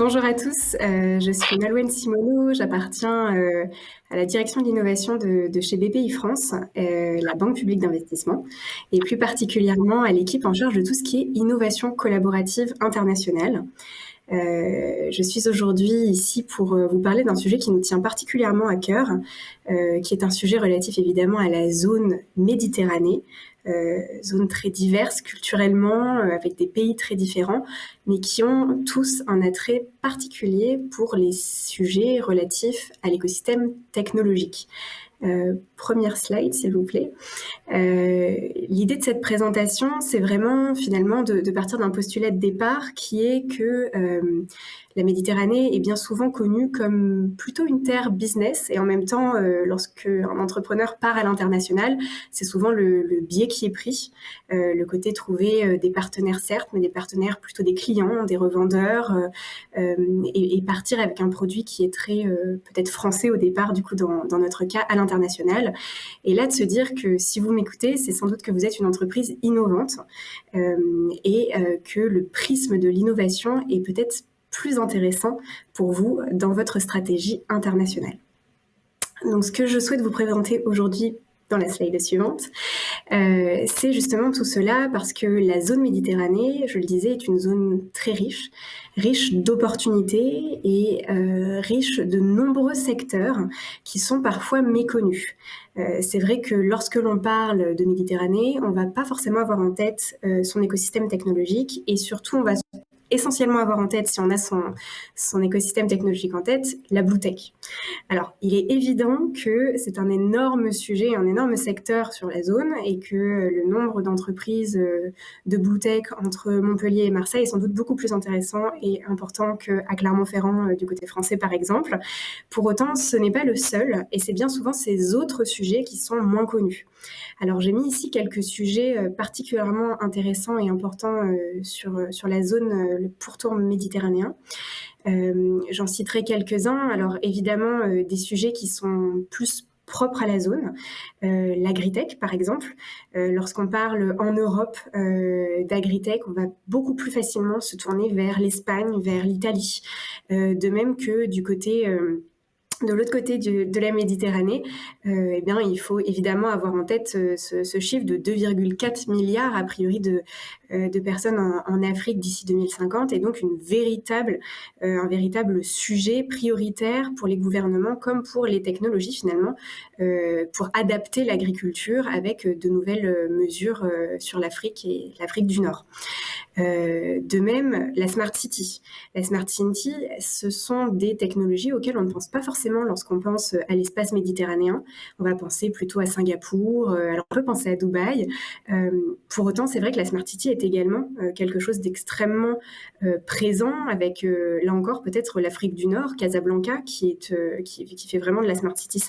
Bonjour à tous, je suis Nolwenn Simoneau, j'appartiens à la direction de l'innovation de chez BPI France, la banque publique d'investissement, et plus particulièrement à l'équipe en charge de tout ce qui est innovation collaborative internationale. Je suis aujourd'hui ici pour vous parler d'un sujet qui nous tient particulièrement à cœur, qui est un sujet relatif évidemment à la zone Méditerranée, zone très diverse culturellement, avec des pays très différents, mais qui ont tous un attrait particulier pour les sujets relatifs à l'écosystème technologique. Première slide, s'il vous plaît. L'idée de cette présentation, c'est vraiment finalement de partir d'un postulat de départ qui est que la Méditerranée est bien souvent connue comme plutôt une terre business et en même temps, lorsque un entrepreneur part à l'international, c'est souvent le biais qui est pris, le côté trouver des partenaires certes, mais des partenaires plutôt des clients, des revendeurs, et partir avec un produit qui est très peut-être français au départ, du coup dans notre cas à l'international. Et là, de se dire que si vous m'écoutez, c'est sans doute que vous êtes une entreprise innovante et que le prisme de l'innovation est peut-être plus intéressant pour vous dans votre stratégie internationale. Donc, ce que je souhaite vous présenter aujourd'hui dans la slide suivante, c'est justement tout cela parce que la zone Méditerranée, je le disais, est une zone très riche, riche d'opportunités et riche de nombreux secteurs qui sont parfois méconnus. C'est vrai que lorsque l'on parle de Méditerranée, on ne va pas forcément avoir en tête son écosystème technologique et surtout on va essentiellement avoir en tête, si on a son écosystème technologique en tête, la Blue Tech. Alors, il est évident que c'est un énorme sujet, un énorme secteur sur la zone et que le nombre d'entreprises de Blue Tech entre Montpellier et Marseille est sans doute beaucoup plus intéressant et important qu'à Clermont-Ferrand du côté français, par exemple. Pour autant, ce n'est pas le seul et c'est bien souvent ces autres sujets qui sont moins connus. Alors, j'ai mis ici quelques sujets particulièrement intéressants et importants sur la zone, le pourtour méditerranéen. J'en citerai quelques-uns. Alors, évidemment, des sujets qui sont plus propres à la zone, l'agritech par exemple. Lorsqu'on parle en Europe d'agritech, on va beaucoup plus facilement se tourner vers l'Espagne, vers l'Italie. De même que du côté... de l'autre côté de la Méditerranée, eh bien, il faut évidemment avoir en tête ce chiffre de 2,4 milliards a priori de personnes en Afrique d'ici 2050 et donc un véritable sujet prioritaire pour les gouvernements comme pour les technologies finalement pour adapter l'agriculture avec de nouvelles mesures sur l'Afrique et l'Afrique du Nord. De même, la Smart City. La Smart City, ce sont des technologies auxquelles on ne pense pas forcément lorsqu'on pense à l'espace méditerranéen. On va penser plutôt à Singapour, alors on peut penser à Dubaï. Pour autant, c'est vrai que la Smart City est également quelque chose d'extrêmement présent avec, là encore, peut-être l'Afrique du Nord, Casablanca, qui fait vraiment de la Smart City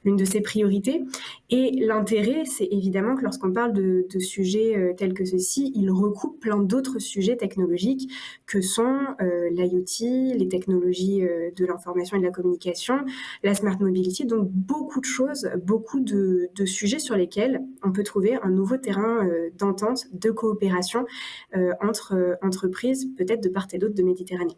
l'une de ses priorités. Et l'intérêt, c'est évidemment que lorsqu'on parle de sujets tels que ceux-ci, ils recoupent plein d'autres sujets technologiques que sont l'IoT, les technologies de l'information et de la communication, la smart mobility, donc beaucoup de choses, beaucoup de sujets sur lesquels on peut trouver un nouveau terrain d'entente, de coopération entre entreprises, peut-être de part et d'autre de Méditerranée.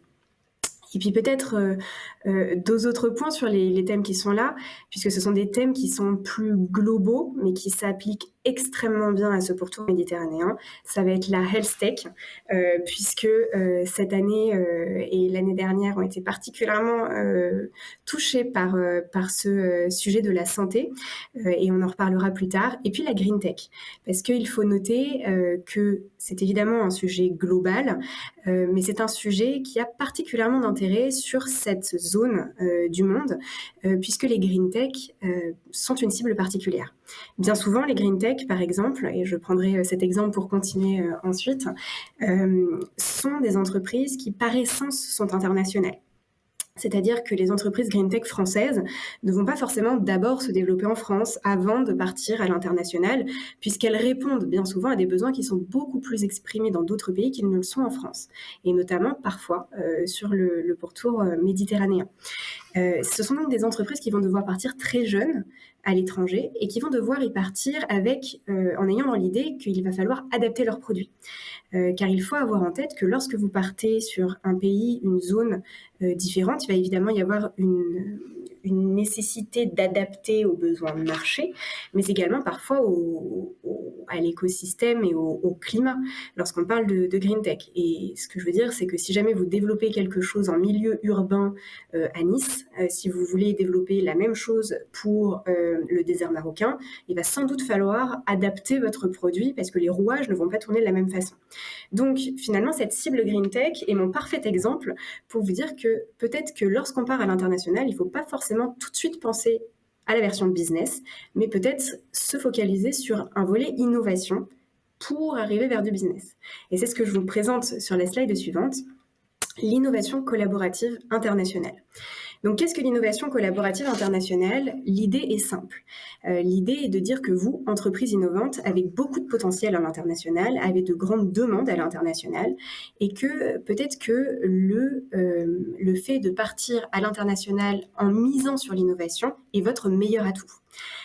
Et puis peut-être deux autres points sur les thèmes qui sont là, puisque ce sont des thèmes qui sont plus globaux, mais qui s'appliquent extrêmement bien à ce pourtour méditerranéen. Ça va être la health tech, puisque cette année et l'année dernière ont été particulièrement touchées par ce sujet de la santé, et on en reparlera plus tard. Et puis la green tech, parce qu'il faut noter que c'est évidemment un sujet global, mais c'est un sujet qui a particulièrement d'intérêt sur cette zone du monde, puisque les green tech sont une cible particulière. Bien souvent, les green tech, par exemple, et je prendrai cet exemple pour continuer ensuite, sont des entreprises qui, par essence, sont internationales. C'est-à-dire que les entreprises green tech françaises ne vont pas forcément d'abord se développer en France avant de partir à l'international, puisqu'elles répondent bien souvent à des besoins qui sont beaucoup plus exprimés dans d'autres pays qu'ils ne le sont en France, et notamment parfois sur le pourtour méditerranéen. Ce sont donc des entreprises qui vont devoir partir très jeunes à l'étranger et qui vont devoir y partir en ayant dans l'idée qu'il va falloir adapter leurs produits. car il faut avoir en tête que lorsque vous partez sur un pays, une zone différente, il va évidemment y avoir une nécessité d'adapter aux besoins de marché, mais également parfois à l'écosystème et au climat lorsqu'on parle de green tech. Et ce que je veux dire, c'est que si jamais vous développez quelque chose en milieu urbain à Nice, si vous voulez développer la même chose pour le désert marocain, il va sans doute falloir adapter votre produit parce que les rouages ne vont pas tourner de la même façon. Donc finalement, cette cible green tech est mon parfait exemple pour vous dire que peut-être que lorsqu'on part à l'international, il ne faut pas forcément tout de suite penser à la version business, mais peut-être se focaliser sur un volet innovation pour arriver vers du business. Et c'est ce que je vous présente sur la slide suivante, l'innovation collaborative internationale. Donc, qu'est-ce que l'innovation collaborative internationale? L'idée est simple. L'idée est de dire que vous, entreprise innovante, avec beaucoup de potentiel à l'international, avez de grandes demandes à l'international, et que peut-être que le fait de partir à l'international en misant sur l'innovation est votre meilleur atout.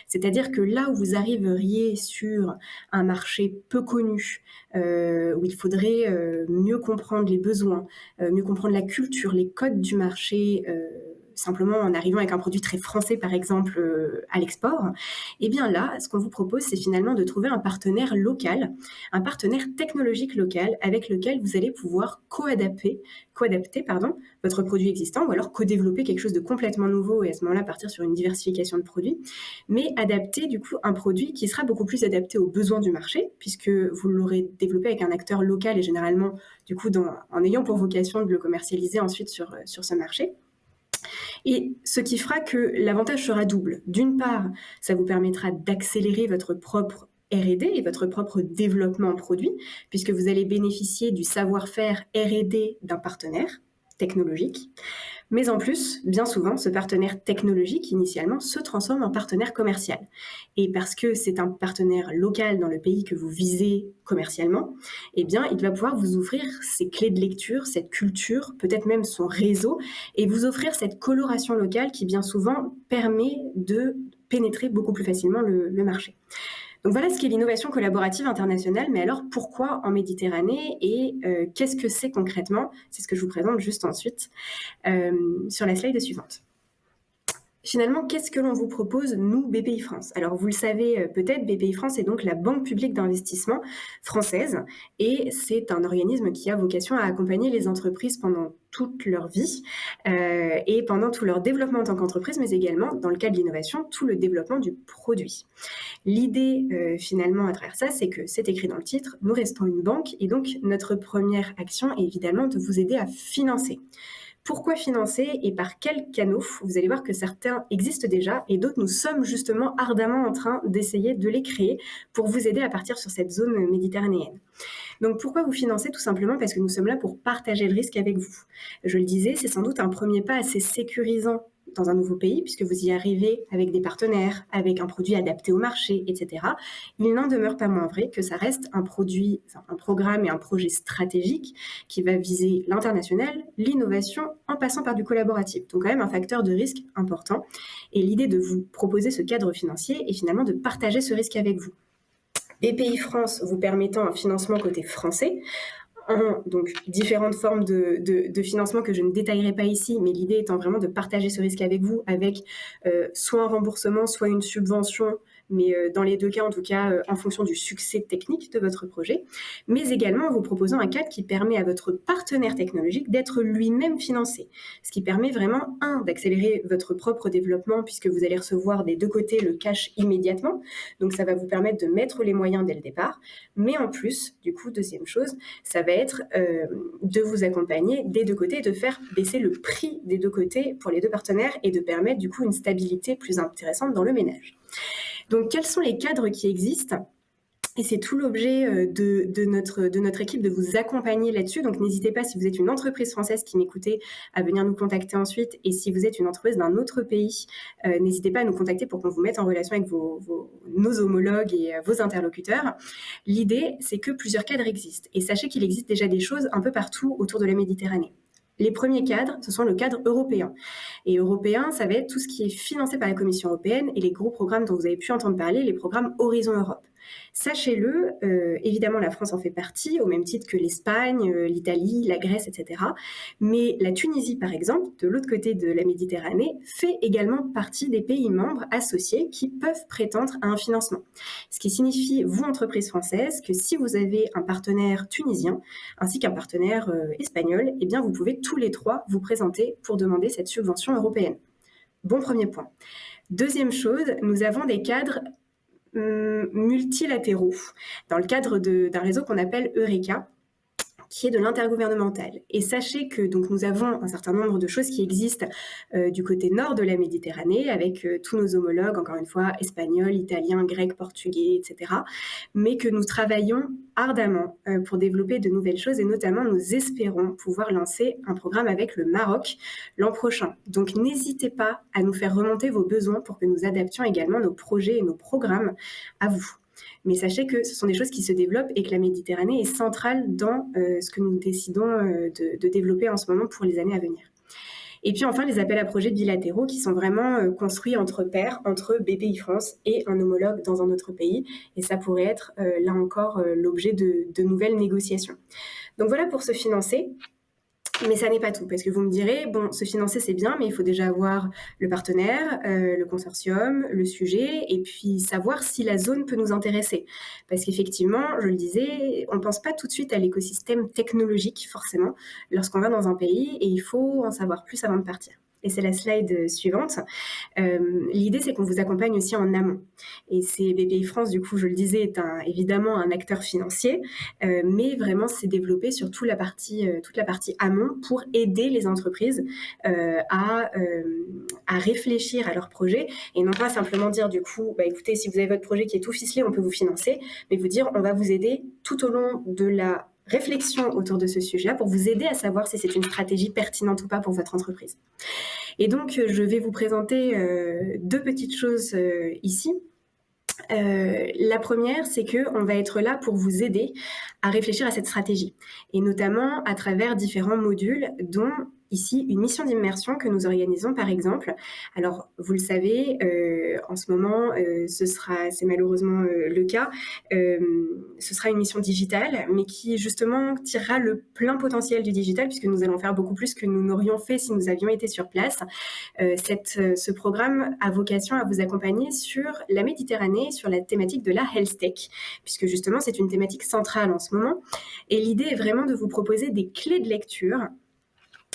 C'est-à-dire que là où vous arriveriez sur un marché peu connu, où il faudrait mieux comprendre les besoins, mieux comprendre la culture, les codes du marché, simplement en arrivant avec un produit très français, par exemple, à l'export, et bien là, ce qu'on vous propose, c'est finalement de trouver un partenaire local, un partenaire technologique local avec lequel vous allez pouvoir co-adapter votre produit existant ou alors co-développer quelque chose de complètement nouveau et à ce moment-là partir sur une diversification de produits, mais adapter du coup un produit qui sera beaucoup plus adapté aux besoins du marché puisque vous l'aurez développé avec un acteur local et généralement du coup en ayant pour vocation de le commercialiser ensuite sur ce marché. Et ce qui fera que l'avantage sera double. D'une part, ça vous permettra d'accélérer votre propre R&D et votre propre développement produit, puisque vous allez bénéficier du savoir-faire R&D d'un partenaire technologique. Mais en plus, bien souvent, ce partenaire technologique, initialement, se transforme en partenaire commercial. Et parce que c'est un partenaire local dans le pays que vous visez commercialement, eh bien, il va pouvoir vous offrir ses clés de lecture, cette culture, peut-être même son réseau, et vous offrir cette coloration locale qui, bien souvent, permet de pénétrer beaucoup plus facilement le marché. Donc voilà ce qu'est l'innovation collaborative internationale, mais alors pourquoi en Méditerranée et qu'est-ce que c'est concrètement? C'est ce que je vous présente juste ensuite sur la slide suivante. Finalement, qu'est-ce que l'on vous propose, nous, BPI France? Alors, vous le savez peut-être, BPI France est donc la banque publique d'investissement française et c'est un organisme qui a vocation à accompagner les entreprises pendant toute leur vie et pendant tout leur développement en tant qu'entreprise, mais également, dans le cas de l'innovation, tout le développement du produit. L'idée, finalement, à travers ça, c'est que c'est écrit dans le titre, nous restons une banque et donc notre première action est évidemment de vous aider à financer. Pourquoi financer et par quels canaux? Vous allez voir que certains existent déjà et d'autres, nous sommes justement ardemment en train d'essayer de les créer pour vous aider à partir sur cette zone méditerranéenne. Donc pourquoi vous financez? Tout simplement parce que nous sommes là pour partager le risque avec vous. Je le disais, c'est sans doute un premier pas assez sécurisant dans un nouveau pays, puisque vous y arrivez avec des partenaires, avec un produit adapté au marché, etc. Il n'en demeure pas moins vrai que ça reste un produit, un programme et un projet stratégique qui va viser l'international, l'innovation, en passant par du collaboratif. Donc quand même un facteur de risque important. Et l'idée de vous proposer ce cadre financier est finalement de partager ce risque avec vous. BPI France vous permettant un financement côté français, donc différentes formes de financement que je ne détaillerai pas ici, mais l'idée étant vraiment de partager ce risque avec vous, avec soit un remboursement, soit une subvention, mais dans les deux cas, en tout cas, en fonction du succès technique de votre projet, mais également en vous proposant un cadre qui permet à votre partenaire technologique d'être lui-même financé, ce qui permet vraiment, d'accélérer votre propre développement, puisque vous allez recevoir des deux côtés le cash immédiatement, donc ça va vous permettre de mettre les moyens dès le départ, mais en plus, du coup, deuxième chose, ça va être de vous accompagner des deux côtés et de faire baisser le prix des deux côtés pour les deux partenaires et de permettre du coup une stabilité plus intéressante dans le ménage. Donc, quels sont les cadres qui existent? Et c'est tout l'objet de notre équipe de vous accompagner là-dessus. Donc, n'hésitez pas, si vous êtes une entreprise française qui m'écoutez, à venir nous contacter ensuite. Et si vous êtes une entreprise d'un autre pays, n'hésitez pas à nous contacter pour qu'on vous mette en relation avec nos homologues et vos interlocuteurs. L'idée, c'est que plusieurs cadres existent. Et sachez qu'il existe déjà des choses un peu partout autour de la Méditerranée. Les premiers cadres, ce sont le cadre européen. Et européen, ça va être tout ce qui est financé par la Commission européenne et les gros programmes dont vous avez pu entendre parler, les programmes Horizon Europe. Sachez-le, évidemment, la France en fait partie, au même titre que l'Espagne, l'Italie, la Grèce, etc. Mais la Tunisie, par exemple, de l'autre côté de la Méditerranée, fait également partie des pays membres associés qui peuvent prétendre à un financement. Ce qui signifie, vous, entreprise française, que si vous avez un partenaire tunisien ainsi qu'un partenaire espagnol, eh bien, vous pouvez tous les trois vous présenter pour demander cette subvention européenne. Bon premier point. Deuxième chose, nous avons des cadres multilatéraux dans le cadre d'un réseau qu'on appelle Eureka, qui est de l'intergouvernemental. Et sachez que donc, nous avons un certain nombre de choses qui existent du côté nord de la Méditerranée, avec tous nos homologues, encore une fois, espagnols, italiens, grecs, portugais, etc. Mais que nous travaillons ardemment pour développer de nouvelles choses, et notamment nous espérons pouvoir lancer un programme avec le Maroc l'an prochain. Donc n'hésitez pas à nous faire remonter vos besoins pour que nous adaptions également nos projets et nos programmes à vous. Mais sachez que ce sont des choses qui se développent et que la Méditerranée est centrale dans ce que nous décidons de développer en ce moment pour les années à venir. Et puis enfin, les appels à projets bilatéraux qui sont vraiment construits entre pairs, entre BPI France et un homologue dans un autre pays. Et ça pourrait être, là encore, l'objet de nouvelles négociations. Donc voilà pour se financer. Mais ça n'est pas tout, parce que vous me direz, bon, se financer c'est bien, mais il faut déjà avoir le partenaire, le consortium, le sujet, et puis savoir si la zone peut nous intéresser. Parce qu'effectivement, je le disais, on ne pense pas tout de suite à l'écosystème technologique, forcément, lorsqu'on va dans un pays, et il faut en savoir plus avant de partir. Et c'est la slide suivante. L'idée, c'est qu'on vous accompagne aussi en amont. Et c'est BPI France, du coup, je le disais, est évidemment un acteur financier, mais vraiment, c'est développé sur toute la partie amont pour aider les entreprises à réfléchir à leur projet et non pas simplement dire, du coup, bah, écoutez, si vous avez votre projet qui est tout ficelé, on peut vous financer, mais vous dire, on va vous aider tout au long de la réflexion autour de ce sujet-là pour vous aider à savoir si c'est une stratégie pertinente ou pas pour votre entreprise. Et donc, je vais vous présenter deux petites choses ici. La première, c'est qu'on va être là pour vous aider à réfléchir à cette stratégie, et notamment à travers différents modules, dont ici une mission d'immersion que nous organisons par exemple. Alors vous le savez, en ce moment, c'est malheureusement le cas, ce sera une mission digitale, mais qui justement tirera le plein potentiel du digital, puisque nous allons faire beaucoup plus que nous n'aurions fait si nous avions été sur place. Ce programme a vocation à vous accompagner sur la Méditerranée, sur la thématique de la health tech, puisque justement c'est une thématique centrale en ce moment. Et l'idée est vraiment de vous proposer des clés de lecture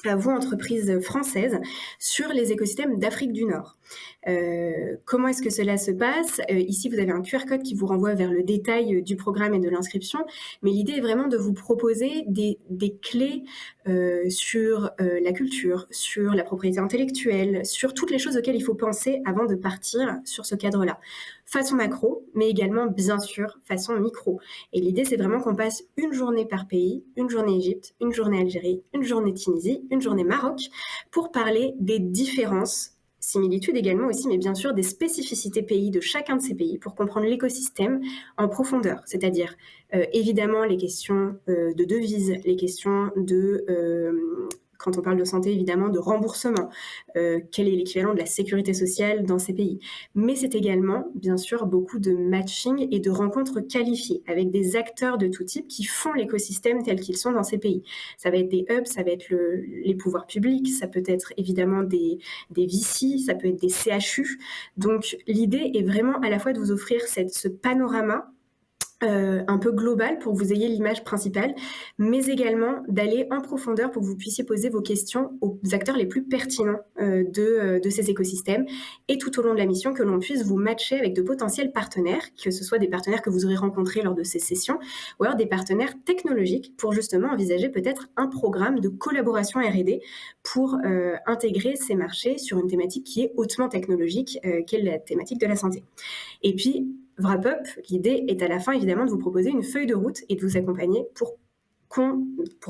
à vous, entreprises françaises, sur les écosystèmes d'Afrique du Nord. Comment est-ce que cela se passe ? Ici, vous avez un QR code qui vous renvoie vers le détail du programme et de l'inscription, mais l'idée est vraiment de vous proposer des clés sur la culture, sur la propriété intellectuelle, sur toutes les choses auxquelles il faut penser avant de partir sur ce cadre-là. Façon macro, mais également, bien sûr, façon micro. Et l'idée, c'est vraiment qu'on passe une journée par pays, une journée Égypte, une journée Algérie, une journée Tunisie, une journée Maroc, pour parler des différences, similitudes également aussi, mais bien sûr des spécificités pays de chacun de ces pays, pour comprendre l'écosystème en profondeur, c'est-à-dire évidemment les questions de devises, les questions de... quand on parle de santé, évidemment, de remboursement, quel est l'équivalent de la sécurité sociale dans ces pays. Mais c'est également, bien sûr, beaucoup de matching et de rencontres qualifiées avec des acteurs de tout type qui font l'écosystème tel qu'ils sont dans ces pays. Ça va être des hubs, ça va être les pouvoirs publics, ça peut être évidemment des VC, ça peut être des CHU. Donc l'idée est vraiment à la fois de vous offrir ce panorama un peu global pour que vous ayez l'image principale, mais également d'aller en profondeur pour que vous puissiez poser vos questions aux acteurs les plus pertinents de ces écosystèmes, et tout au long de la mission que l'on puisse vous matcher avec de potentiels partenaires, que ce soit des partenaires que vous aurez rencontrés lors de ces sessions, ou alors des partenaires technologiques pour justement envisager peut-être un programme de collaboration R&D pour intégrer ces marchés sur une thématique qui est hautement technologique, qui est la thématique de la santé. Et puis, Wrap Up, l'idée est à la fin évidemment de vous proposer une feuille de route et de vous accompagner pour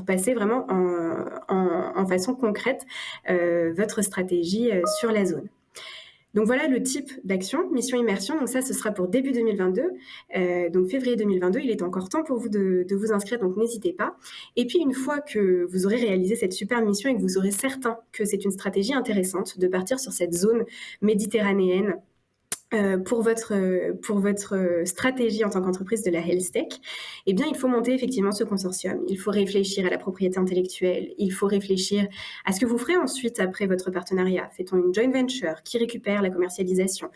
passer vraiment en façon concrète votre stratégie sur la zone. Donc voilà le type d'action, mission immersion. Donc ça, ce sera pour début 2022. Donc février 2022, il est encore temps pour vous de vous inscrire, donc n'hésitez pas. Et puis une fois que vous aurez réalisé cette superbe mission et que vous aurez certain que c'est une stratégie intéressante de partir sur cette zone méditerranéenne, pour votre stratégie en tant qu'entreprise de la health tech, eh bien, il faut monter effectivement ce consortium. Il faut réfléchir à la propriété intellectuelle. Il faut réfléchir à ce que vous ferez ensuite après votre partenariat. Fait-on une joint venture qui récupère la commercialisation,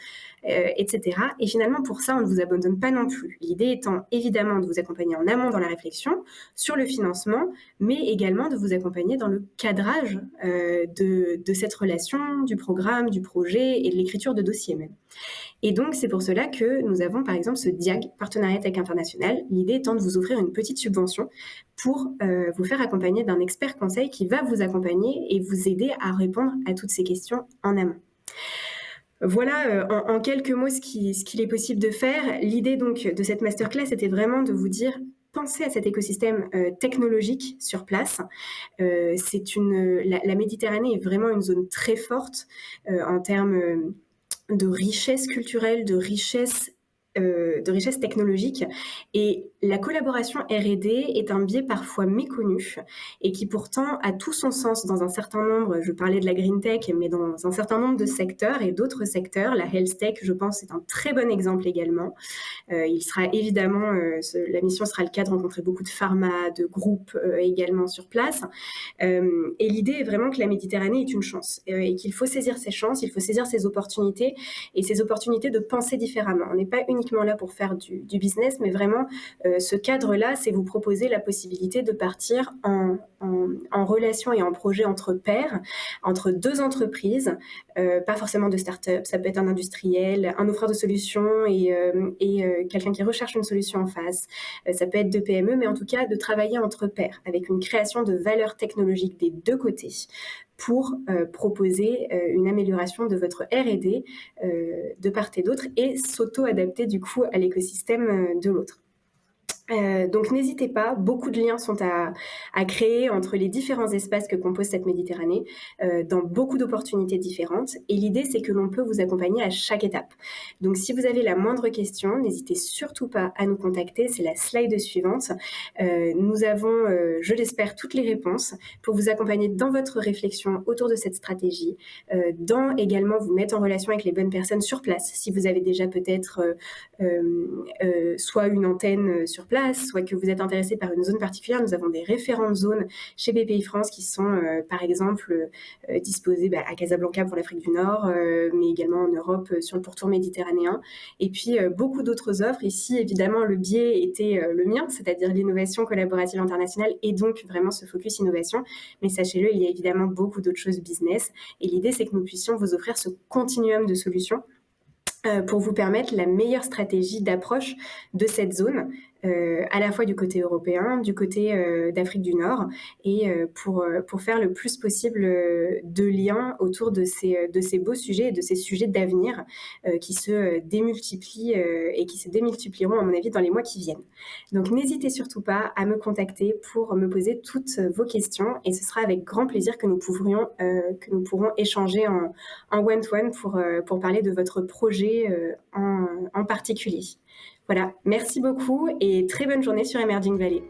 etc. Et finalement, pour ça, on ne vous abandonne pas non plus. L'idée étant évidemment de vous accompagner en amont dans la réflexion sur le financement, mais également de vous accompagner dans le cadrage de cette relation, du programme, du projet et de l'écriture de dossier même. Et donc, c'est pour cela que nous avons, par exemple, ce DIAG, Partenariat Tech International. L'idée étant de vous offrir une petite subvention pour vous faire accompagner d'un expert conseil qui va vous accompagner et vous aider à répondre à toutes ces questions en amont. Voilà, en quelques mots, ce qu'il est possible de faire. L'idée donc de cette masterclass était vraiment de vous dire pensez à cet écosystème technologique sur place. La Méditerranée est vraiment une zone très forte en termes de richesse culturelle, de richesse technologique. Et la collaboration R&D est un biais parfois méconnu et qui pourtant a tout son sens dans un certain nombre, je parlais de la green tech, mais dans un certain nombre de secteurs et d'autres secteurs. La health tech, je pense, est un très bon exemple également. Il sera évidemment, la mission sera le cas de rencontrer beaucoup de pharma, de groupes également sur place. Et l'idée est vraiment que la Méditerranée est une chance et qu'il faut saisir ces chances, il faut saisir ces opportunités et ces opportunités de penser différemment. On n'est pas uniquement là pour faire du business, mais vraiment ce cadre-là, c'est vous proposer la possibilité de partir en relation et en projet entre pairs, entre deux entreprises, pas forcément de start-up, ça peut être un industriel, un offreur de solutions et quelqu'un qui recherche une solution en face. Ça peut être de PME, mais en tout cas de travailler entre pairs avec une création de valeur technologique des deux côtés pour proposer une amélioration de votre R&D de part et d'autre et s'auto-adapter du coup à l'écosystème de l'autre. Donc n'hésitez pas, beaucoup de liens sont à créer entre les différents espaces que compose cette Méditerranée, dans beaucoup d'opportunités différentes. Et l'idée, c'est que l'on peut vous accompagner à chaque étape. Donc si vous avez la moindre question, n'hésitez surtout pas à nous contacter. C'est la slide suivante. Nous avons, je l'espère, toutes les réponses pour vous accompagner dans votre réflexion autour de cette stratégie, dans également vous mettre en relation avec les bonnes personnes sur place. Si vous avez déjà peut-être soit une antenne sur place, soit que vous êtes intéressé par une zone particulière, nous avons des référentes zones chez BPI France qui sont par exemple disposées à Casablanca pour l'Afrique du Nord, mais également en Europe sur le pourtour méditerranéen. Et puis beaucoup d'autres offres. Ici, évidemment, le biais était le mien, c'est-à-dire l'innovation collaborative internationale et donc vraiment ce focus innovation. Mais sachez-le, il y a évidemment beaucoup d'autres choses business. Et l'idée, c'est que nous puissions vous offrir ce continuum de solutions pour vous permettre la meilleure stratégie d'approche de cette zone, à la fois du côté européen, du côté d'Afrique du Nord, et pour faire le plus possible de liens autour de ces beaux sujets et de ces sujets d'avenir qui se démultiplient et qui se démultiplieront, à mon avis, dans les mois qui viennent. Donc n'hésitez surtout pas à me contacter pour me poser toutes vos questions, et ce sera avec grand plaisir que nous pourrons échanger en one-to-one pour parler de votre projet en particulier. Voilà, merci beaucoup et très bonne journée sur Emerging Valley.